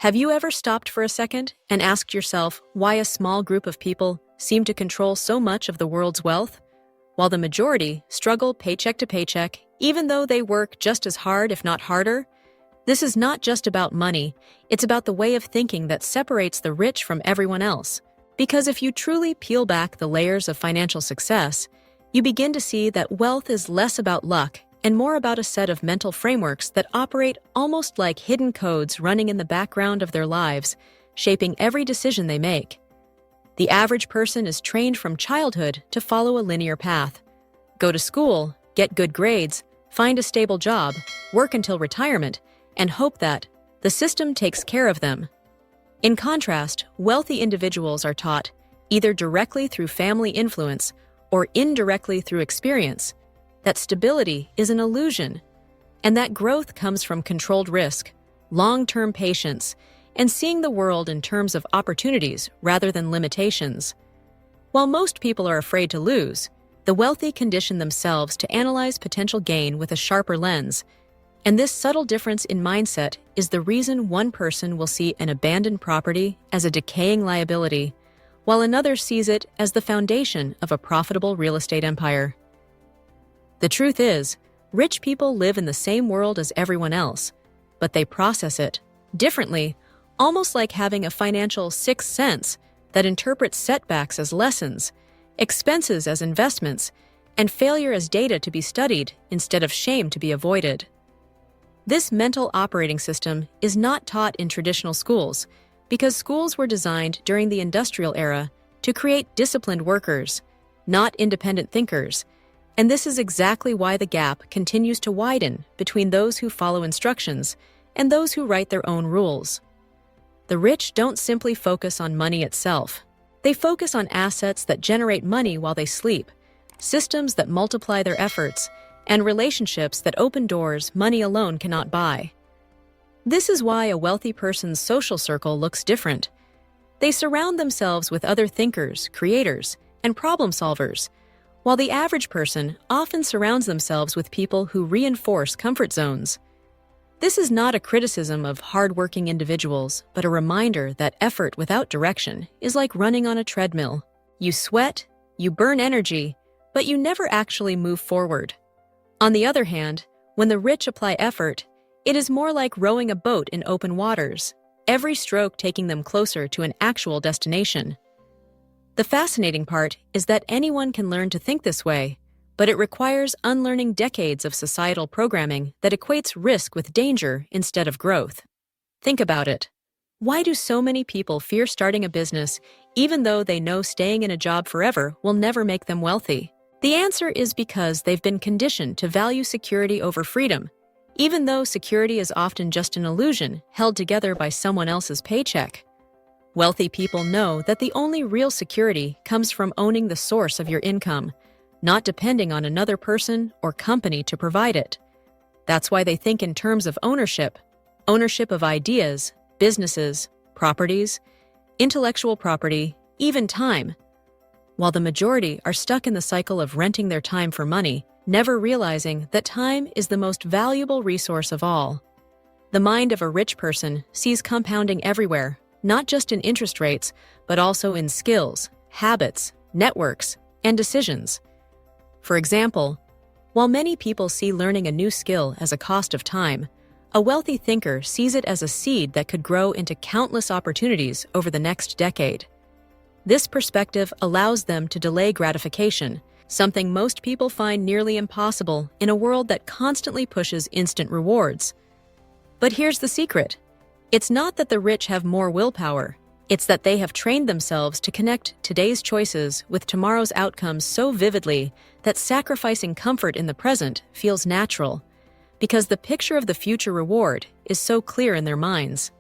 Have you ever stopped for a second and asked yourself why a small group of people seem to control so much of the world's wealth, while the majority struggle paycheck to paycheck, even though they work just as hard, if not harder? This is not just about money, it's about the way of thinking that separates the rich from everyone else. Because if you truly peel back the layers of financial success, you begin to see that wealth is less about luck and more about a set of mental frameworks that operate almost like hidden codes running in the background of their lives, shaping every decision they make. The average person is trained from childhood to follow a linear path. Go to school, get good grades, find a stable job, work until retirement, and hope that the system takes care of them. In contrast, wealthy individuals are taught, either directly through family influence or indirectly through experience, that stability is an illusion, and that growth comes from controlled risk, long-term patience, and seeing the world in terms of opportunities rather than limitations. While most people are afraid to lose, the wealthy condition themselves to analyze potential gain with a sharper lens, and this subtle difference in mindset is the reason one person will see an abandoned property as a decaying liability, while another sees it as the foundation of a profitable real estate empire. The truth is, rich people live in the same world as everyone else, but they process it differently, almost like having a financial sixth sense that interprets setbacks as lessons, expenses as investments, and failure as data to be studied instead of shame to be avoided. This mental operating system is not taught in traditional schools because schools were designed during the industrial era to create disciplined workers, not independent thinkers. And this is exactly why the gap continues to widen between those who follow instructions and those who write their own rules. The rich don't simply focus on money itself. They focus on assets that generate money while they sleep, systems that multiply their efforts, and relationships that open doors money alone cannot buy. This is why a wealthy person's social circle looks different. They surround themselves with other thinkers, creators, and problem solvers, while the average person often surrounds themselves with people who reinforce comfort zones. This is not a criticism of hardworking individuals, but a reminder that effort without direction is like running on a treadmill. You sweat, you burn energy, but you never actually move forward. On the other hand, when the rich apply effort, it is more like rowing a boat in open waters, every stroke taking them closer to an actual destination. The fascinating part is that anyone can learn to think this way, but it requires unlearning decades of societal programming that equates risk with danger instead of growth. Think about it. Why do so many people fear starting a business even though they know staying in a job forever will never make them wealthy? The answer is because they've been conditioned to value security over freedom, even though security is often just an illusion held together by someone else's paycheck. Wealthy people know that the only real security comes from owning the source of your income, not depending on another person or company to provide it. That's why they think in terms of ownership of ideas, businesses, properties, intellectual property, even time, while the majority are stuck in the cycle of renting their time for money, never realizing that time is the most valuable resource of all. The mind of a rich person sees compounding everywhere, not just in interest rates, but also in skills, habits, networks, and decisions. For example, while many people see learning a new skill as a cost of time, a wealthy thinker sees it as a seed that could grow into countless opportunities over the next decade. This perspective allows them to delay gratification, something most people find nearly impossible in a world that constantly pushes instant rewards. But here's the secret. It's not that the rich have more willpower. It's that they have trained themselves to connect today's choices with tomorrow's outcomes so vividly that sacrificing comfort in the present feels natural, because the picture of the future reward is so clear in their minds.